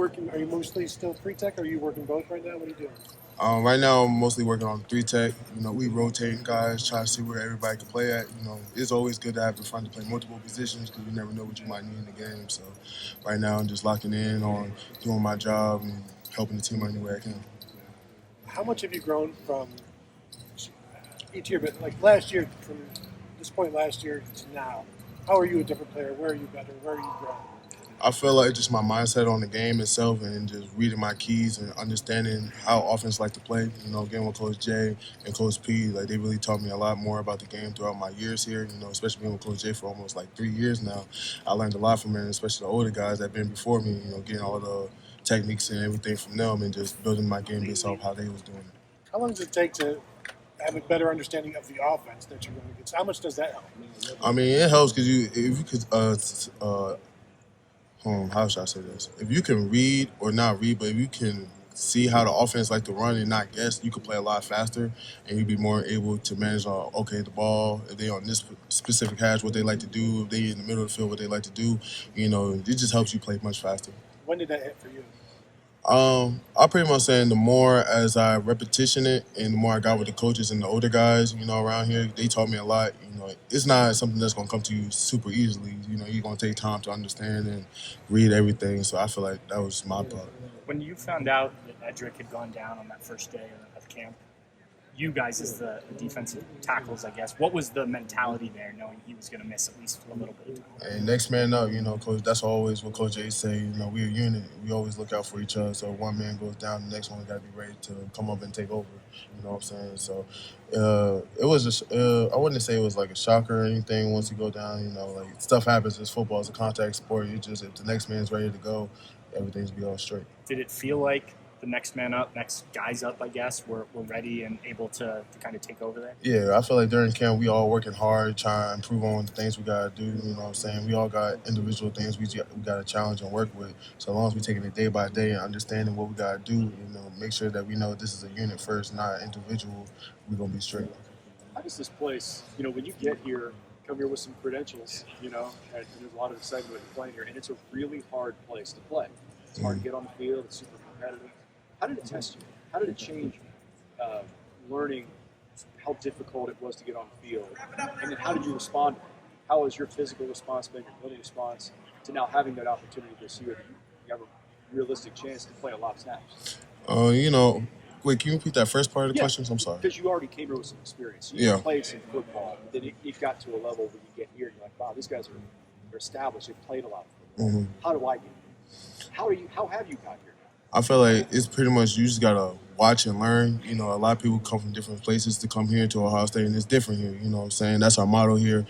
working? Are you mostly still 3-tech, or are you working both right now? What are you doing? Right now, I'm mostly working on 3-tech. We rotating guys, try to see where everybody can play at. It's always good to have the fun to play multiple positions because you never know what you might need in the game. So right now, I'm just locking in on doing my job and helping the team any way I can. How much have you grown from each year? But like last year, from this point last year to now, how are you a different player? Where are you better? Where are you growing? I feel like just my mindset on the game itself and just reading my keys and understanding how offense like to play. Again with Coach J and Coach P, like they really taught me a lot more about the game throughout my years here. Especially being with Coach J for almost like 3 years now. I learned a lot from him, especially the older guys that have been before me. Getting all the techniques and everything from them and just building my game based off how they was doing it. How long does it take to have a better understanding of the offense that you're going against? How much does that help? I mean, it helps because if you could how should I say this? If you can read or not read, but if you can see how the offense like to run and not guess, you can play a lot faster and you'd be more able to manage the ball, if they on this specific hash, what they like to do, if they in the middle of the field, what they like to do, it just helps you play much faster. When did that hit for you? I pretty much saying the more as I repetition it and the more I got with the coaches and the older guys, around here, they taught me a lot. It's not something that's gonna come to you super easily. You're gonna take time to understand and read everything. So I feel like that was my part. When you found out that Edric had gone down on that first day of camp, you guys as the defensive tackles, I guess, what was the mentality there, knowing he was going to miss at least a little bit of time? And next man up, Coach. That's always what Coach J say. We're a unit. We always look out for each other. So if one man goes down, the next one got to be ready to come up and take over. You know what I'm saying? So it was just I wouldn't say it was like a shocker or anything. Once you go down, like stuff happens. It's football. It's a contact sport. You just if the next man's ready to go, everything's be all straight. Did it feel like the next man up, next guys up, I guess, were ready and able to kind of take over there? Yeah, I feel like during camp, we all working hard, trying to improve on the things we got to do. You know what I'm saying? We all got individual things we got to challenge and work with. So as long as we're taking it day by day and understanding what we got to do, make sure that we know this is a unit first, not an individual, we're going to be straight. How does this place, when you get here, come here with some credentials, and there's a lot of excitement when you're playing here, and it's a really hard place to play. It's hard to get on the field. It's super competitive. How did it test you? How did it change learning how difficult it was to get on the field? And then how did you respond to it? How has your physical response been, your mental response to now having that opportunity this year that you have a realistic chance to play a lot of snaps? Wait, can you repeat that first part of the question? I'm sorry. Because you already came here with some experience. You played some football. Then it got to a level where you get here and you're like, wow, these guys are established. They've played a lot of football. Mm-hmm. How do I get here? How have you got here? I feel like it's pretty much you just gotta watch and learn. A lot of people come from different places to come here to Ohio State, and it's different here. You know what I'm saying? That's our motto here.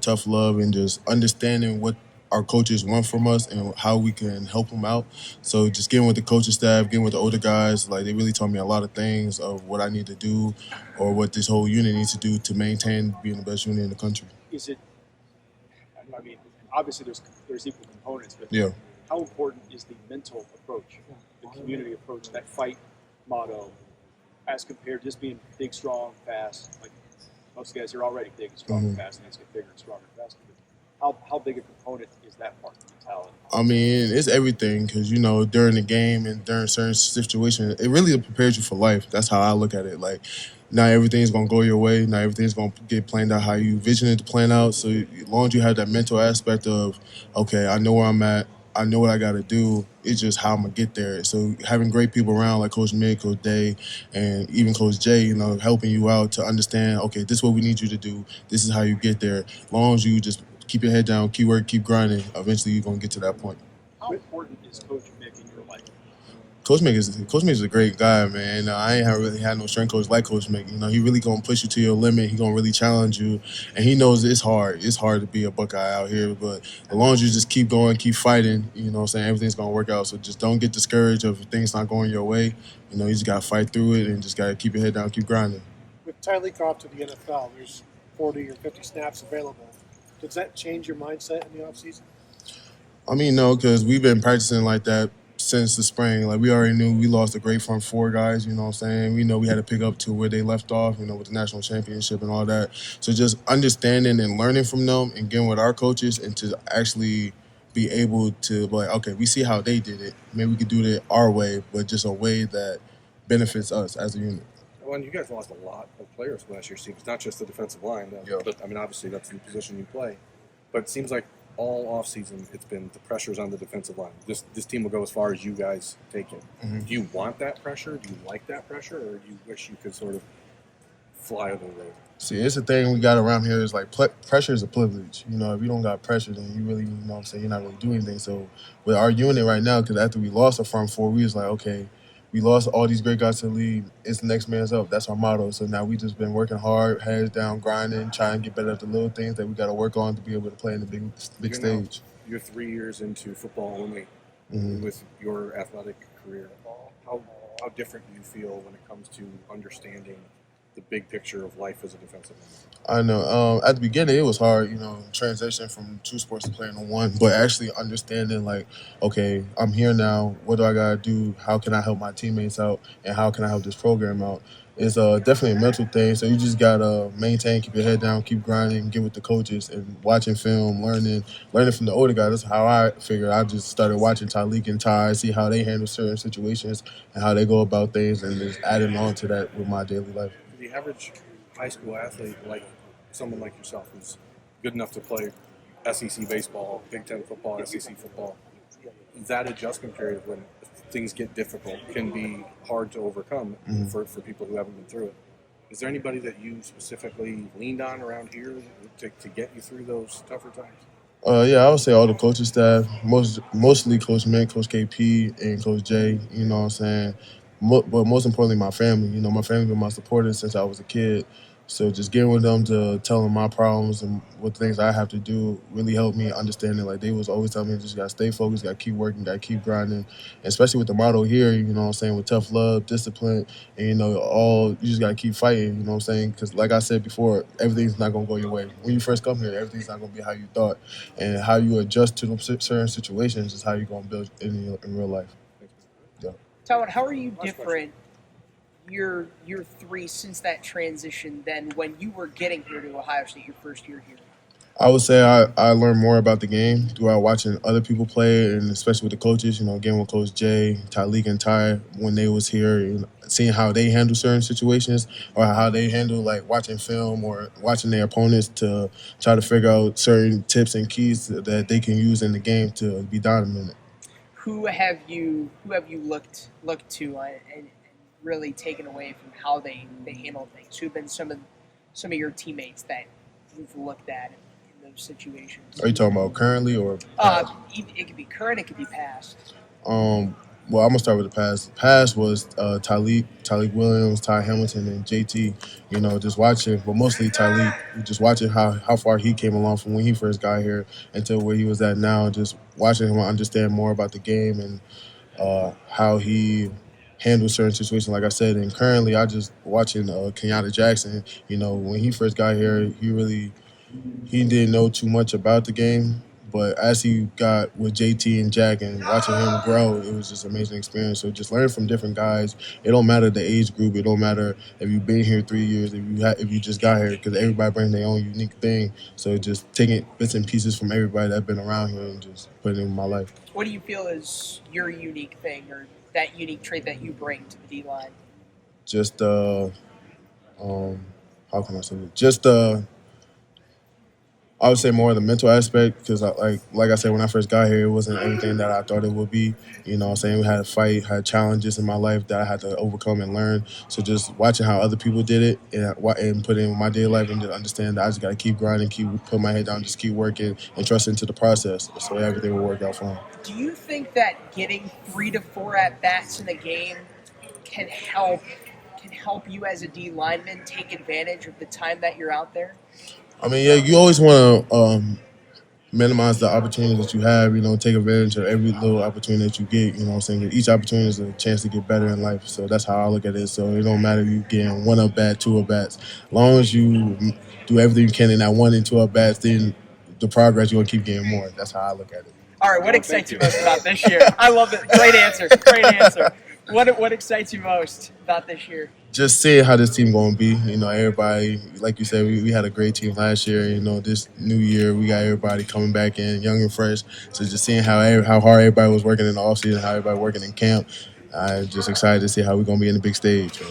Tough love and just understanding what our coaches want from us and how we can help them out. So just getting with the coaching staff, getting with the older guys, like they really taught me a lot of things of what I need to do or what this whole unit needs to do to maintain being the best unit in the country. Is it? I mean, obviously there's equal components, but yeah. How important is the mental approach, the community approach, that fight motto, as compared to just being big, strong, fast? Like most guys are already big and strong and fast, and they get bigger and stronger and faster. But how big a component is that part of the mentality? I mean, it's everything because, during the game and during certain situations, it really prepares you for life. That's how I look at it. Like, not everything's going to go your way. Not everything's going to get planned out how you envision it to plan out. So as long as you have that mental aspect of, okay, I know where I'm at. I know what I got to do. It's just how I'm going to get there. So having great people around like Coach Mick, Coach Day, and even Coach Jay, helping you out to understand, okay, this is what we need you to do. This is how you get there. As long as you just keep your head down, keep working, keep grinding, eventually you're going to get to that point. How important is Coach Mick in your life? Coach Mick is a great guy, man. I ain't really had no strength coach like Coach Mick. He really gonna push you to your limit. He gonna really challenge you, and he knows it's hard. It's hard to be a Buckeye out here, but as long as you just keep going, keep fighting, everything's gonna work out. So just don't get discouraged if things not going your way. You just gotta fight through it and just gotta keep your head down, keep grinding. With Tyleek off to the NFL, there's 40 or 50 snaps available. Does that change your mindset in the offseason? I mean, no, because we've been practicing like that since the spring. Like, we already knew we lost a great front four guys, you know what I'm saying? We know we had to pick up to where they left off, with the national championship and all that. So just understanding and learning from them and getting with our coaches and to actually be able to be like, okay, we see how they did it. Maybe we could do it our way, but just a way that benefits us as a unit. Well, and you guys lost a lot of players from last year's team. It's not just the defensive line, Yeah. but I mean, obviously that's the position you play. But it seems like all offseason it's been the pressures on the defensive line. This team will go as far as you guys take it. Mm-hmm. Do you want that pressure? Do you like that pressure, or do you wish you could sort of fly under the radar? See, it's the thing we got around here is like pressure is a privilege. You know, if you don't got pressure, then you really, you know what I'm saying, you're not really doing anything. So with our unit right now, because after we lost the front four, we was like, okay, we lost all these great guys to the league. It's the next man's up. That's our motto. So now we just been working hard, heads down, grinding, trying to get better at the little things that we got to work on to be able to play in the big You're stage. You're 3 years into football only Mm-hmm. with your athletic career. How different do you feel when it comes to understanding the big picture of life as a defensive lineman? I know. At the beginning, it was hard, you know, transition from two sports to playing on one. But actually understanding, like, okay, I'm here now. What do I gotta do? How can I help my teammates out? And how can I help this program out? It's definitely a mental thing. So you just gotta maintain, keep your head down, keep grinding, get with the coaches, and watching film, learning from the older guys. That's how I figured. I just started watching Tyleek and Ty, see how they handle certain situations and how they go about things, and just adding on to that with my daily life. The average high school athlete, like someone like yourself, who's good enough to play SEC baseball, Big Ten football, SEC football, that adjustment period when things get difficult can be hard to overcome for people who haven't been through it. Is there anybody that you specifically leaned on around here to get you through those tougher times? Yeah, I would say all the coaching staff, mostly Coach Mint, Coach KP, and Coach J. You know what I'm saying? But most importantly, my family. You know, my family been my supporters since I was a kid. So just getting with them to tell them my problems and what things I have to do really helped me understanding. Like, they was always telling me, just got to stay focused, got to keep working, got to keep grinding. And especially with the motto here, you know what I'm saying, with tough love, discipline, and, you know, you just got to keep fighting, you know what I'm saying? Because like I said before, everything's not going to go your way. When you first come here, everything's not going to be how you thought. And how you adjust to certain situations is how you're going to build in real life. Yeah. Tywone, how are you different year three since that transition than when you were getting here to Ohio State your first year here? I would say I learned more about the game throughout watching other people play, and especially with the coaches. You know, again with Coach Jay, Tyleek, and Ty when they was here, and seeing how they handle certain situations or how they handle, like, watching film or watching their opponents to try to figure out certain tips and keys that they can use in the game to be dominant. Who have you looked to and really taken away from how they handle things? Who've been some of your teammates that you've looked at in those situations? Are you talking about currently or? It could be current, it could be past. Well, I'm gonna start with the past. The past was Tyleek Williams, Ty Hamilton, and JT. You know, just watching, but mostly Tyleek. Just watching how far he came along from when he first got here until where he was at now. Just watching him understand more about the game and how he handle certain situations, like I said. And currently, I just watching Kenyatta Jackson. You know, when he first got here, he didn't know too much about the game. But as he got with JT and Jack and watching him grow, it was just an amazing experience. So just learn from different guys. It don't matter the age group. It don't matter if you've been here 3 years, if you just got here, because everybody brings their own unique thing. So just taking bits and pieces from everybody that's been around here and just putting it in my life. What do you feel is your unique thing or that unique trait that you bring to the D-line? Just, how can I say it? Just, I would say more of the mental aspect, because like I said, when I first got here, it wasn't everything that I thought it would be. You know what I'm saying? We had to fight, had challenges in my life that I had to overcome and learn. So just watching how other people did it and put it in my daily life and just understand that I just got to keep grinding, keep putting my head down, just keep working and trust into the process so everything will work out for me. Do you think that getting 3 to 4 at-bats in a game can help you as a D lineman take advantage of the time that you're out there? I mean, yeah, you always want to minimize the opportunities that you have, you know, take advantage of every little opportunity that you get, you know what I'm saying? Each opportunity is a chance to get better in life. So that's how I look at it. So it don't matter if you getting 1 at-bat, 2 at-bats. As long as you do everything you can in that 1 and 2 at-bats, then the progress, you're going to keep getting more. That's how I look at it. All right, what excites you most about this year? I love it. Great answer. What excites you most about this year? just seeing how this team going to be. You know, everybody, like you said, we had a great team last year. You know, this new year we got everybody coming back in, young and fresh. So just seeing how hard everybody was working in the offseason, how everybody working in camp. I'm just excited to see how we're going to be in the big stage. Man.